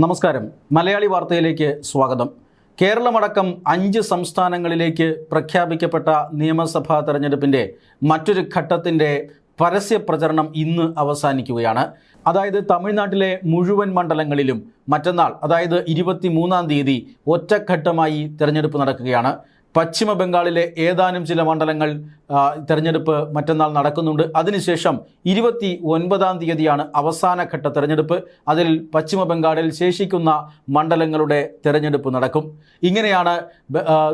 നമസ്കാരം. മലയാളി വാർത്തയിലേക്ക് സ്വാഗതം. കേരളമടക്കം 5 സംസ്ഥാനങ്ങളിലേക്ക് പ്രഖ്യാപിക്കപ്പെട്ട നിയമസഭാ തെരഞ്ഞെടുപ്പിൻ്റെ മറ്റൊരു ഘട്ടത്തിൻ്റെ പരസ്യ പ്രചരണം ഇന്ന് അവസാനിക്കുകയാണ്. അതായത് തമിഴ്നാട്ടിലെ മുഴുവൻ മണ്ഡലങ്ങളിലും മറ്റന്നാൾ, അതായത് 23-ാം തീയതി ഒറ്റഘട്ടമായി തെരഞ്ഞെടുപ്പ് നടക്കുകയാണ്. പശ്ചിമ ബംഗാളിലെ ഏതാനും ചില മണ്ഡലങ്ങൾ തെരഞ്ഞെടുപ്പ് മറ്റന്നാൾ നടക്കുന്നുണ്ട്. അതിനുശേഷം 29-ാം തീയതിയാണ് അവസാനഘട്ട തെരഞ്ഞെടുപ്പ്. അതിൽ പശ്ചിമ ബംഗാളിൽ ശേഷിക്കുന്ന മണ്ഡലങ്ങളുടെ തെരഞ്ഞെടുപ്പ് നടക്കും. ഇങ്ങനെയാണ്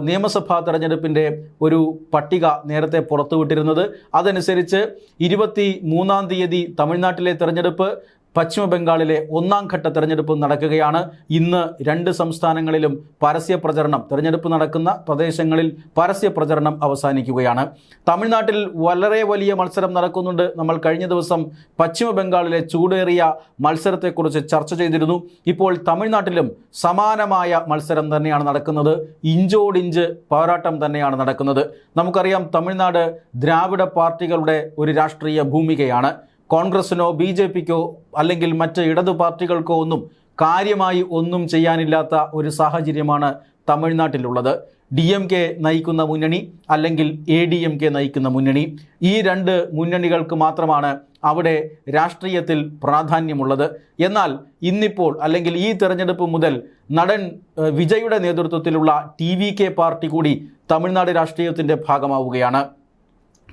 നിയമസഭാ തെരഞ്ഞെടുപ്പിൻ്റെ ഒരു പട്ടിക നേരത്തെ പുറത്തുവിട്ടിരുന്നത്. അതനുസരിച്ച് 23-ാം തീയതി തമിഴ്നാട്ടിലെ തെരഞ്ഞെടുപ്പ്, പശ്ചിമ ബംഗാളിലെ 1-ാം ഘട്ട തെരഞ്ഞെടുപ്പ് നടക്കുകയാണ്. ഇന്ന് 2 സംസ്ഥാനങ്ങളിലും പരസ്യപ്രചരണം, തെരഞ്ഞെടുപ്പ് നടക്കുന്ന പ്രദേശങ്ങളിൽ പരസ്യപ്രചരണം അവസാനിക്കുകയാണ്. തമിഴ്നാട്ടിൽ വളരെ വലിയ മത്സരം നടക്കുന്നുണ്ട്. നമ്മൾ കഴിഞ്ഞ ദിവസം പശ്ചിമ ബംഗാളിലെ ചൂടേറിയ മത്സരത്തെക്കുറിച്ച് ചർച്ച ചെയ്തിരുന്നു. ഇപ്പോൾ തമിഴ്നാട്ടിലും സമാനമായ മത്സരം തന്നെയാണ് നടക്കുന്നത്. ഇഞ്ചോടിഞ്ച് പോരാട്ടം തന്നെയാണ് നടക്കുന്നത്. നമുക്കറിയാം, തമിഴ്നാട് ദ്രാവിഡ പാർട്ടികളുടെ ഒരു രാഷ്ട്രീയ ഭൂമികയാണ്. കോൺഗ്രസിനോ BJPക്കോ അല്ലെങ്കിൽ മറ്റ് ഇടതു പാർട്ടികൾക്കോ കാര്യമായി ഒന്നും ചെയ്യാനില്ലാത്ത ഒരു സാഹചര്യമാണ് തമിഴ്നാട്ടിലുള്ളത്. DMK നയിക്കുന്ന മുന്നണി അല്ലെങ്കിൽ ADMK നയിക്കുന്ന മുന്നണി, ഈ 2 മുന്നണികൾക്ക് മാത്രമാണ് അവിടെ രാഷ്ട്രീയത്തിൽ പ്രാധാന്യമുള്ളത്. എന്നാൽ ഇന്നിപ്പോൾ അല്ലെങ്കിൽ ഈ തെരഞ്ഞെടുപ്പ് മുതൽ നടൻ വിജയുടെ നേതൃത്വത്തിലുള്ള TVK പാർട്ടി കൂടി തമിഴ്നാട് രാഷ്ട്രീയത്തിൻ്റെ ഭാഗമാവുകയാണ്.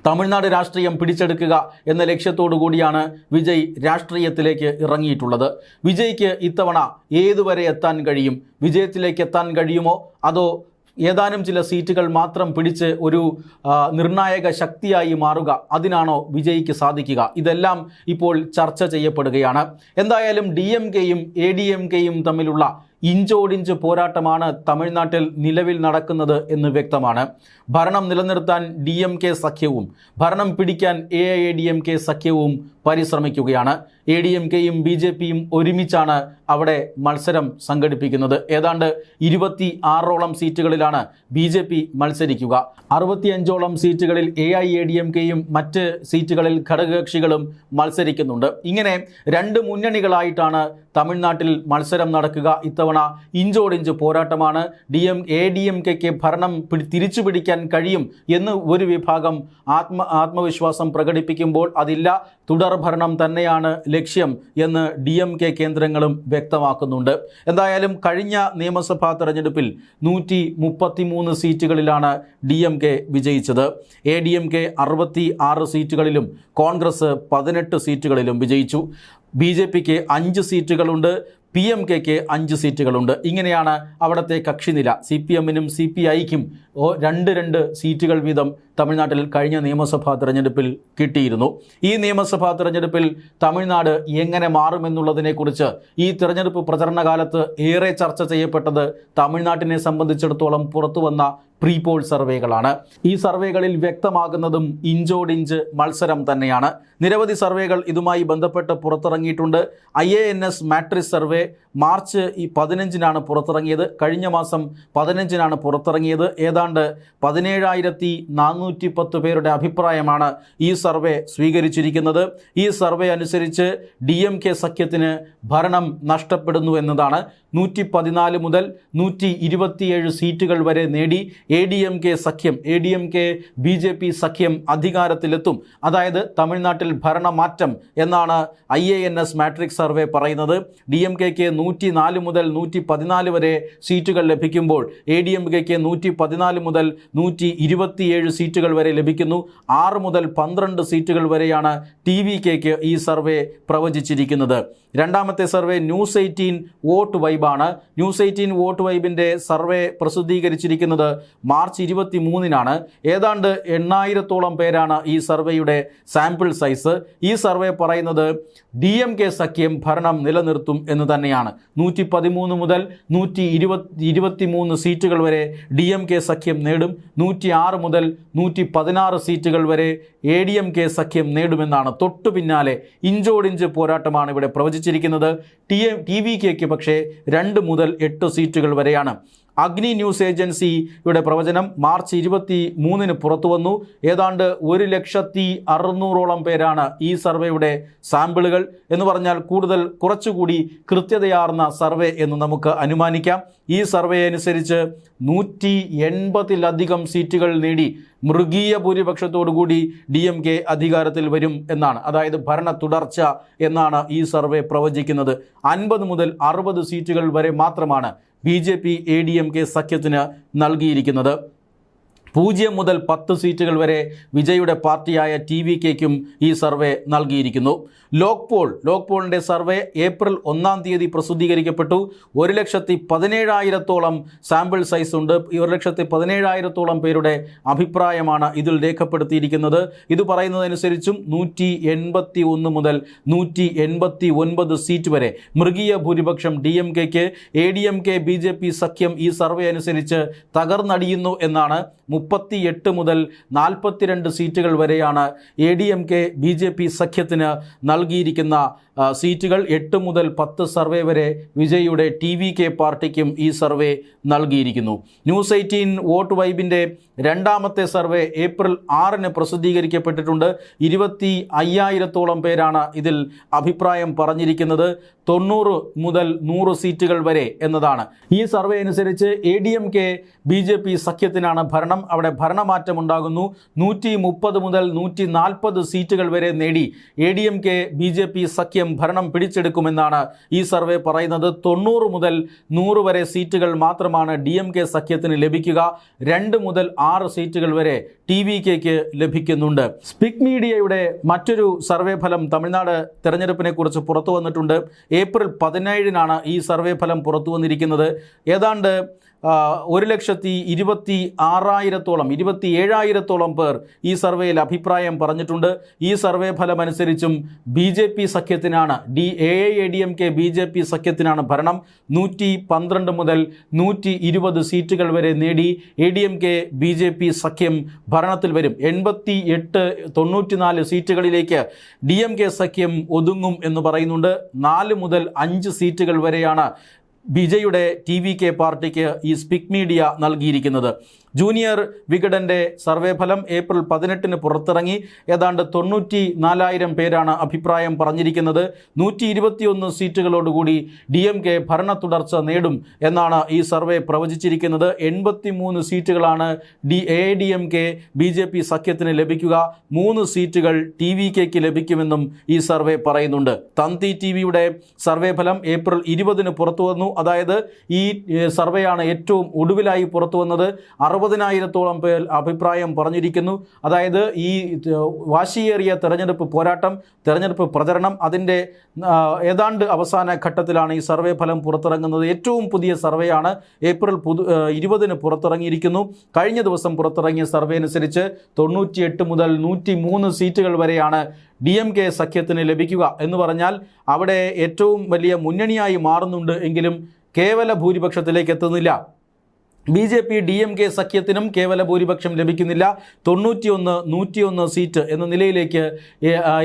തമിഴ്നാട് രാഷ്ട്രീയം പിടിച്ചെടുക്കുക എന്ന ലക്ഷ്യത്തോടു കൂടിയാണ് വിജയ് രാഷ്ട്രീയത്തിലേക്ക് ഇറങ്ങിയിട്ടുള്ളത്. വിജയ്ക്ക് ഇത്തവണ ഏതുവരെ എത്താൻ കഴിയും? വിജയത്തിലേക്ക് എത്താൻ കഴിയുമോ, അതോ ഏതാനും ചില സീറ്റുകൾ മാത്രം പിടിച്ച് ഒരു നിർണായക ശക്തിയായി മാറുക, അതിനാണോ വിജയ്ക്ക് സാധിക്കുക? ഇതെല്ലാം ഇപ്പോൾ ചർച്ച ചെയ്യപ്പെടുകയാണ്. എന്തായാലും DMKയും ADMKയും തമ്മിലുള്ള ഇഞ്ചോടിഞ്ച് പോരാട്ടമാണ് തമിഴ്നാട്ടിൽ നിലവിൽ നടക്കുന്നത് എന്ന് വ്യക്തമാണ്. ഭരണം നിലനിർത്താൻ DMK സഖ്യവും ഭരണം പിടിക്കാൻ AIADMK സഖ്യവും പരിശ്രമിക്കുകയാണ്. ADMKയും BJPയും ഒരുമിച്ചാണ് അവിടെ മത്സരം സംഘടിപ്പിക്കുന്നത്. ഏതാണ്ട് 26ഓളം സീറ്റുകളിലാണ് BJP മത്സരിക്കുക. 65ഓളം സീറ്റുകളിൽ AIADMKയും മറ്റ് സീറ്റുകളിൽ ഘടകകക്ഷികളും മത്സരിക്കുന്നുണ്ട്. ഇങ്ങനെ 2 മുന്നണികളായിട്ടാണ് തമിഴ്നാട്ടിൽ മത്സരം നടക്കുക. ഇത്തവണ ഇഞ്ചോടിഞ്ച് പോരാട്ടമാണ്. ADMKയ്ക്ക് ഭരണം തിരിച്ചു പിടിക്കാൻ കഴിയും എന്ന് ഒരു വിഭാഗം ആത്മവിശ്വാസം പ്രകടിപ്പിക്കുമ്പോൾ അതില്ല, തുടർ ഭരണം തന്നെയാണ് ലക്ഷ്യം എന്ന് DMK കേന്ദ്രങ്ങളും വ്യക്തമാക്കുന്നുണ്ട്. എന്തായാലും കഴിഞ്ഞ നിയമസഭാ തെരഞ്ഞെടുപ്പിൽ 133 സീറ്റുകളിലാണ് DMK വിജയിച്ചത്. ADMK 66 സീറ്റുകളിലും കോൺഗ്രസ് 18 സീറ്റുകളിലും വിജയിച്ചു. BJPക്ക് 5 സീറ്റുകളുണ്ട്, PMKക്ക് 5 സീറ്റുകളുണ്ട്. ഇങ്ങനെയാണ് അവിടുത്തെ കക്ഷിനില. CPMനും CPIക്കും 2 സീറ്റുകൾ വീതം തമിഴ്നാട്ടിൽ കഴിഞ്ഞ നിയമസഭാ തെരഞ്ഞെടുപ്പിൽ കിട്ടിയിരുന്നു. ഈ നിയമസഭാ തെരഞ്ഞെടുപ്പിൽ തമിഴ്നാട് എങ്ങനെ മാറുമെന്നുള്ളതിനെക്കുറിച്ച് ഈ തെരഞ്ഞെടുപ്പ് പ്രചരണ കാലത്ത് ഏറെ ചർച്ച ചെയ്യപ്പെട്ടത് തമിഴ്നാട്ടിനെ സംബന്ധിച്ചിടത്തോളം പുറത്തുവന്ന പ്രീപോൾ സർവേകളാണ്. ഈ സർവേകളിൽ വ്യക്തമാകുന്നതും ഇഞ്ചോടിഞ്ച് മത്സരം തന്നെയാണ്. നിരവധി സർവേകൾ ഇതുമായി ബന്ധപ്പെട്ട് പുറത്തിറങ്ങിയിട്ടുണ്ട്. IANS മാട്രിക്സ് സർവേ മാർച്ച് 15-നാണ് പുറത്തിറങ്ങിയത്. കഴിഞ്ഞ മാസം 15-നാണ് പുറത്തിറങ്ങിയത്. ഏതാണ്ട് 17,410 പേരുടെ അഭിപ്രായമാണ് ഈ സർവേ സ്വീകരിച്ചിരിക്കുന്നത്. ഈ സർവേ അനുസരിച്ച് DMK സഖ്യത്തിന് ഭരണം നഷ്ടപ്പെടുന്നു എന്നതാണ്. 114 മുതൽ 127 സീറ്റുകൾ വരെ നേടി ADMK സഖ്യം, ADMK BJP സഖ്യം അധികാരത്തിലെത്തും. അതായത് തമിഴ്നാട്ടിൽ ഭരണമാറ്റം എന്നാണ് IANS മാട്രിക്സ് സർവേ പറയുന്നത്. DMKക്ക് 104 മുതൽ 114 വരെ സീറ്റുകൾ ലഭിക്കുമ്പോൾ ADMKക്ക് 114 മുതൽ 127 സീറ്റുകൾ വരെ ലഭിക്കുന്നു. 6 മുതൽ 12 സീറ്റുകൾ വരെയാണ് TVKക്ക് ഈ സർവേ പ്രവചിച്ചിരിക്കുന്നത്. രണ്ടാമത്തെ സർവേ ന്യൂസ് 18 വോട്ട് വൈബാണ്. ന്യൂസ് 18 വോട്ട് വൈബിൻ്റെ സർവേ പ്രസിദ്ധീകരിച്ചിരിക്കുന്നത് മാർച്ച് 23-നാണ്. ഏതാണ്ട് 8,000-ഓളം പേരാണ് ഈ സർവേയുടെ സാമ്പിൾ സൈസ്. ഈ സർവേ പറയുന്നത് DMK സഖ്യം ഭരണം നിലനിർത്തും എന്ന് തന്നെയാണ്. 113 മുതൽ 123 സീറ്റുകൾ വരെ DMK സഖ്യം നേടും. 106 മുതൽ 116 സീറ്റുകൾ വരെ ADMK സഖ്യം നേടുമെന്നാണ്. തൊട്ടു പിന്നാലെ ഇഞ്ചോടിഞ്ച് പോരാട്ടമാണ് ഇവിടെ പ്രവചിച്ചിരിക്കുന്നത്. TVKയ്ക്ക് പക്ഷേ 2 മുതൽ 8 സീറ്റുകൾ വരെയാണ്. അഗ്നി ന്യൂസ് ഏജൻസിയുടെ പ്രവചനം മാർച്ച് 23 പുറത്തു വന്നു. ഏതാണ്ട് 1,600,000 പേരാണ് ഈ സർവേയുടെ സാമ്പിളുകൾ. എന്ന് പറഞ്ഞാൽ കുറച്ചുകൂടി കൃത്യതയാർന്ന സർവേ എന്ന് നമുക്ക് അനുമാനിക്കാം. ഈ സർവേ അനുസരിച്ച് 180-ലധികം സീറ്റുകൾ നേടി മൃഗീയ ഭൂരിപക്ഷത്തോടുകൂടി DMK അധികാരത്തിൽ വരും എന്നാണ്, അതായത് ഭരണ തുടർച്ച എന്നാണ് ഈ സർവേ പ്രവചിക്കുന്നത്. 50 മുതൽ 60 സീറ്റുകൾ വരെ മാത്രമാണ് BJP ADMK സഖ്യത്തിന് നൽകിയിരിക്കുന്നത്. 0 മുതൽ 10 സീറ്റുകൾ വരെ വിജയുടെ പാർട്ടിയായ TVKയ്ക്കും ഈ സർവേ നൽകിയിരിക്കുന്നു. ലോക് പോളിൻ്റെ സർവേ ഏപ്രിൽ 1-ാം തീയതി പ്രസിദ്ധീകരിക്കപ്പെട്ടു. 1,17,000-ഓളം സാമ്പിൾ സൈസ് ഉണ്ട്. 1,17,000-ഓളം പേരുടെ അഭിപ്രായമാണ് ഇതിൽ രേഖപ്പെടുത്തിയിരിക്കുന്നത്. ഇത് പറയുന്നതനുസരിച്ചും 181 മുതൽ 189 സീറ്റ് വരെ മൃഗീയ ഭൂരിപക്ഷം DMKയ്ക്ക്. ADMK BJP സഖ്യം ഈ സർവേ അനുസരിച്ച് തകർന്നടിയുന്നു എന്നാണ്. 38 മുതൽ 42 സീറ്റുകൾ വരെയാണ് ADMK BJP സഖ്യത്തിന് നൽകിയിരിക്കുന്ന സീറ്റുകൾ. 8 മുതൽ 10 സർവേ വരെ വിജയുടെ TVK പാർട്ടിക്കും ഈ സർവേ നൽകിയിരിക്കുന്നു. ന്യൂസ് 18 വോട്ട് വൈബിൻ്റെ 2ാമത്തെ സർവേ ഏപ്രിൽ 6-ന് പ്രസിദ്ധീകരിക്കപ്പെട്ടിട്ടുണ്ട്. 25,000-ഓളം പേരാണ് ഇതിൽ അഭിപ്രായം പറഞ്ഞിരിക്കുന്നത്. 90 മുതൽ 100 സീറ്റുകൾ വരെ എന്നതാണ്. ഈ സർവേ അനുസരിച്ച് ADMK BJP സഖ്യത്തിനാണ് ഭരണം. അവിടെ ഭരണമാറ്റമുണ്ടാകുന്നു. 130 മുതൽ 140 സീറ്റുകൾ വരെ നേടി ADMK BJP സഖ്യം ഭരണം പിടിച്ചെടുക്കുമെന്നാണ് ഈ സർവേ പറയുന്നത്. 90 മുതൽ 100 വരെ സീറ്റുകൾ മാത്രമാണ് DMK സഖ്യത്തിന് ലഭിക്കുക. 2 മുതൽ 6 സീറ്റുകൾ വരെ TVKയ്ക്ക് ലഭിക്കുന്നുണ്ട്. സ്പിക് മീഡിയയുടെ മറ്റൊരു സർവേ ഫലം തമിഴ്നാട് തെരഞ്ഞെടുപ്പിനെ കുറിച്ച് പുറത്തു വന്നിട്ടുണ്ട്. ഏപ്രിൽ 17-നാണ് ഈ സർവേ ഫലം പുറത്തു വന്നിരിക്കുന്നത്. ഏതാണ്ട് 1,26,000-ഓളം 27,000-ഓളം പേർ ഈ സർവേയിൽ അഭിപ്രായം പറഞ്ഞിട്ടുണ്ട്. ഈ സർവേ ഫലം അനുസരിച്ചും BJP സഖ്യത്തിനാണ്, AIADMK BJP സഖ്യത്തിനാണ് ഭരണം. 112 മുതൽ 120 സീറ്റുകൾ വരെ നേടി ADMK BJP സഖ്യം ഭരണത്തിൽ വരും. 88-94 സീറ്റുകളിലേക്ക് DMK സഖ്യം ഒതുങ്ങും എന്ന് പറയുന്നുണ്ട്. 4 മുതൽ 5 സീറ്റുകൾ വരെയാണ് വിജയുടെ TVK പാർട്ടിക്ക് ഈ സ്പിക് മീഡിയ നൽകിയിരിക്കുന്നത്. ജൂനിയർ വികടൻ്റെ സർവേ ഫലം ഏപ്രിൽ 18-ന് പുറത്തിറങ്ങി. ഏതാണ്ട് 94,000 പേരാണ് അഭിപ്രായം പറഞ്ഞിരിക്കുന്നത്. 121 സീറ്റുകളോടുകൂടി DMK ഭരണ തുടർച്ച നേടും എന്നാണ് ഈ സർവേ പ്രവചിച്ചിരിക്കുന്നത്. 83 സീറ്റുകളാണ് AIADMK BJP സഖ്യത്തിന് ലഭിക്കുക. 3 സീറ്റുകൾ TVKയ്ക്ക് ലഭിക്കുമെന്നും ഈ സർവേ പറയുന്നുണ്ട്. തന്തി TVയുടെ സർവേ ഫലം ഏപ്രിൽ 20-ന് പുറത്തു വന്നു. അതായത് ഈ സർവേയാണ് ഏറ്റവും ഒടുവിലായി പുറത്തു വന്നത്. 60,000-ഓളം പേർ അഭിപ്രായം പറഞ്ഞിരിക്കുന്നു. അതായത് ഈ വാശിയേറിയ തെരഞ്ഞെടുപ്പ് പ്രചരണം അതിൻ്റെ ഏതാണ്ട് അവസാന ഘട്ടത്തിലാണ് ഈ സർവേ ഫലം പുറത്തിറങ്ങുന്നത്. ഏറ്റവും പുതിയ സർവേയാണ്. ഏപ്രിൽ 20-ന് പുറത്തിറങ്ങിയിരിക്കുന്നു. കഴിഞ്ഞ ദിവസം പുറത്തിറങ്ങിയ സർവേ അനുസരിച്ച് 98 മുതൽ 103 സീറ്റുകൾ വരെയാണ് DMK സഖ്യത്തിന് ലഭിക്കുക. എന്ന് പറഞ്ഞാൽ അവിടെ ഏറ്റവും വലിയ മുന്നണിയായി മാറുന്നുണ്ട് എങ്കിലും കേവല ഭൂരിപക്ഷത്തിലേക്ക് എത്തുന്നില്ല. BJP DMK സഖ്യത്തിനും കേവല ഭൂരിപക്ഷം ലഭിക്കുന്നില്ല. 91-101 സീറ്റ് എന്ന നിലയിലേക്ക്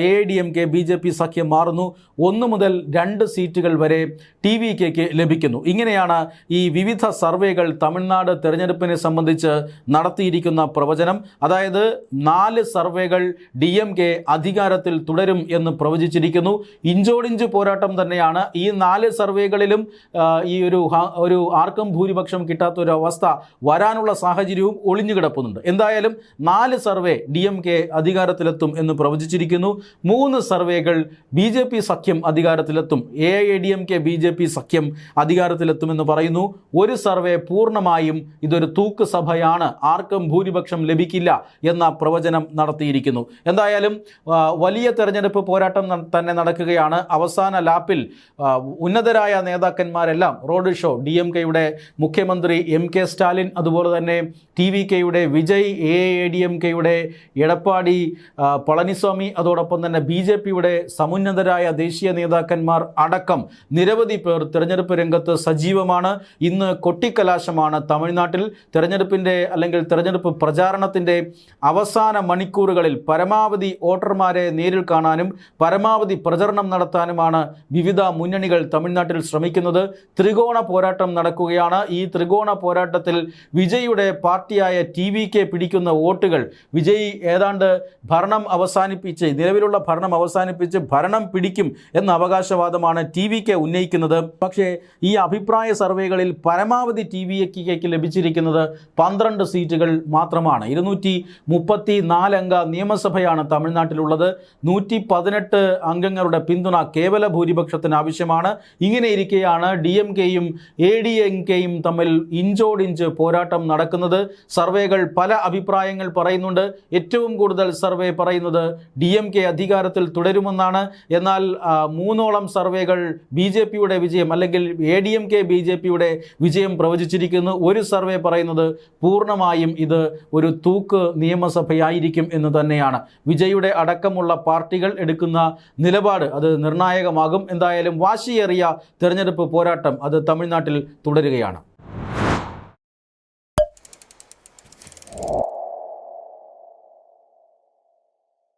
AIADMK BJP സഖ്യം മാറുന്നു. 1 മുതൽ 2 സീറ്റുകൾ വരെ TVKയ്ക്ക് ലഭിക്കുന്നു. ഇങ്ങനെയാണ് ഈ വിവിധ സർവേകൾ തമിഴ്നാട് തെരഞ്ഞെടുപ്പിനെ സംബന്ധിച്ച് നടത്തിയിരിക്കുന്ന പ്രവചനം. അതായത് 4 സർവേകൾ DMK അധികാരത്തിൽ തുടരും എന്ന് പ്രവചിച്ചിരിക്കുന്നു. ഇഞ്ചോടിഞ്ച് പോരാട്ടം തന്നെയാണ്. ഈ 4 സർവേകളിലും ഈ ഒരു ആർക്കും ഭൂരിപക്ഷം കിട്ടാത്തൊരു അവസ്ഥ വരാനുള്ള സാഹചര്യവും ഒളിഞ്ഞു കിടപ്പുന്നുണ്ട്. എന്തായാലും 4 സർവേ DMK അധികാരത്തിലെത്തും എന്ന് പ്രവചിച്ചിരിക്കുന്നു. 3 സർവേകൾ BJP സഖ്യം അധികാരത്തിലെത്തും, AIADMK BJP സഖ്യം അധികാരത്തിലെത്തുമെന്ന് പറയുന്നു. ഒരു സർവേ പൂർണ്ണമായും ഇതൊരു തൂക്ക് സഭയാണ്, ആർക്കും ഭൂരിപക്ഷം ലഭിക്കില്ല എന്ന പ്രവചനം നടത്തിയിരിക്കുന്നു. എന്തായാലും വലിയ തെരഞ്ഞെടുപ്പ് പോരാട്ടം തന്നെ നടക്കുകയാണ്. അവസാന ലാപ്പിൽ ഉന്നതരായ നേതാക്കന്മാരെല്ലാം റോഡ് ഷോ, DMKയുടെ മുഖ്യമന്ത്രി MK കെ സ്റ്റാലിൻ, അതുപോലെ തന്നെ TVKയുടെ വിജയ്, AIADMKയുടെ എടപ്പാടി പളനിസ്വാമി, അതോടൊപ്പം തന്നെ BJPയുടെ സമുന്നതരായ ദേശീയ നേതാക്കന്മാർ അടക്കം നിരവധി പേർ തിരഞ്ഞെടുപ്പ് രംഗത്ത് സജീവമാണ്. ഇന്ന് കൊട്ടിക്കലാശമാണ് തമിഴ്നാട്ടിൽ. തിരഞ്ഞെടുപ്പ് പ്രചാരണത്തിൻ്റെ അവസാന മണിക്കൂറുകളിൽ പരമാവധി വോട്ടർമാരെ നേരിൽ കാണാനും പരമാവധി പ്രചരണം നടത്താനുമാണ് വിവിധ മുന്നണികൾ തമിഴ്നാട്ടിൽ ശ്രമിക്കുന്നത്. ത്രികോണ പോരാട്ടം നടക്കുകയാണ്. ഈ ത്രികോണ പോരാട്ടത്തിൽ വിജയുടെ പാർട്ടിയായ TVK പിടിക്കുന്ന വോട്ടുകൾ വിജയ് ഏതാണ്ട് നിലവിലുള്ള ഭരണം അവസാനിപ്പിച്ച് ഭരണം പിടിക്കും എന്ന അവകാശവാദമാണ് TVK ഉന്നയിക്കുന്നത്. പക്ഷേ ഈ അഭിപ്രായ സർവേകളിൽ പരമാവധി TVKയ്ക്ക് ലഭിച്ചിരിക്കുന്നത് 12 സീറ്റുകൾ മാത്രമാണ്. 234 അംഗ നിയമസഭയാണ് തമിഴ്നാട്ടിലുള്ളത്. 118 അംഗങ്ങളുടെ പിന്തുണ കേവല ഭൂരിപക്ഷത്തിന് ആവശ്യമാണ്. ഇങ്ങനെയിരിക്കെയാണ് DMKയും ADMKയും തമ്മിൽ ഇഞ്ചോടിഞ്ച് പോരാട്ടം നടക്കുന്നത്. സർവേകൾ പല അഭിപ്രായങ്ങൾ പറയുന്നുണ്ട്. ഏറ്റവും കൂടുതൽ സർവേ പറയുന്നത് DMK അധികാരത്തിൽ തുടരുമെന്നാണ്. എന്നാൽ 3ഓളം സർവേകൾ BJPയുടെ വിജയം അല്ലെങ്കിൽ ADMK BJPയുടെ വിജയം പ്രവചിച്ചിരിക്കുന്നു. ഒരു സർവേ പറയുന്നത് പൂർണ്ണമായും ഇത് ഒരു തൂക്ക് നിയമസഭയായിരിക്കും എന്ന് തന്നെയാണ്. വിജയുടെ അടക്കമുള്ള പാർട്ടികൾ എടുക്കുന്ന നിലപാട് അത് നിർണായകമാകും. എന്തായാലും വാശിയേറിയ തെരഞ്ഞെടുപ്പ് പോരാട്ടം അത് തമിഴ്നാട്ടിൽ തുടരുകയാണ്.